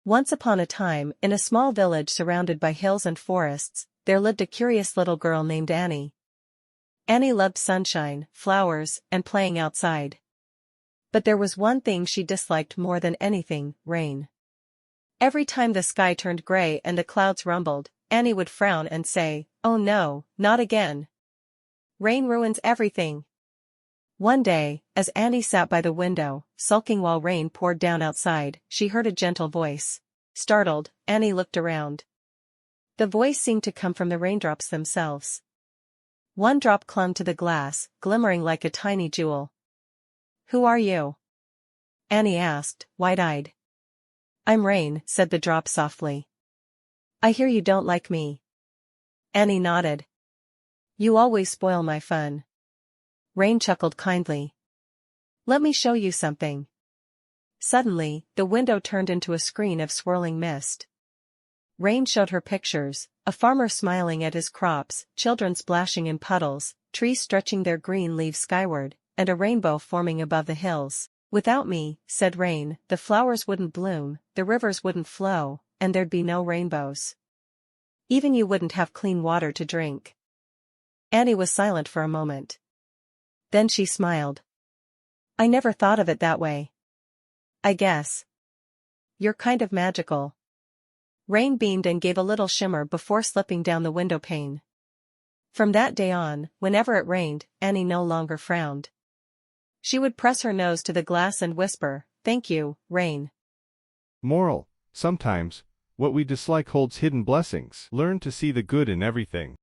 Once upon a time, in a small village surrounded by hills and forests, there lived a curious little girl named Annie. Annie loved sunshine, flowers, and playing outside. But there was one thing she disliked more than anything: rain. Every time the sky turned gray and the clouds rumbled, Annie would frown and say, "Oh no, not again. Rain ruins everything." One day, as Annie sat by the window, sulking while rain poured down outside, she heard a gentle voice. Startled, Annie looked around. The voice seemed to come from the raindrops themselves. One drop clung to the glass, glimmering like a tiny jewel. "Who are you?" Annie asked, wide-eyed. "I'm Rain," said the drop softly. "I hear you don't like me." Annie nodded. "You always spoil my fun." Rain chuckled kindly. "Let me show you something." Suddenly, the window turned into a screen of swirling mist. Rain showed her pictures: a farmer smiling at his crops, children splashing in puddles, trees stretching their green leaves skyward, and a rainbow forming above the hills. "Without me," said Rain, "the flowers wouldn't bloom, the rivers wouldn't flow, and there'd be no rainbows. Even you wouldn't have clean water to drink." Annie was silent for a moment. Then she smiled. "I never thought of it that way. I guess you're kind of magical." Rain beamed and gave a little shimmer before slipping down the window pane. From that day on, whenever it rained, Annie no longer frowned. She would press her nose to the glass and whisper, "Thank you, rain." Moral: sometimes, what we dislike holds hidden blessings. Learn to see the good in everything.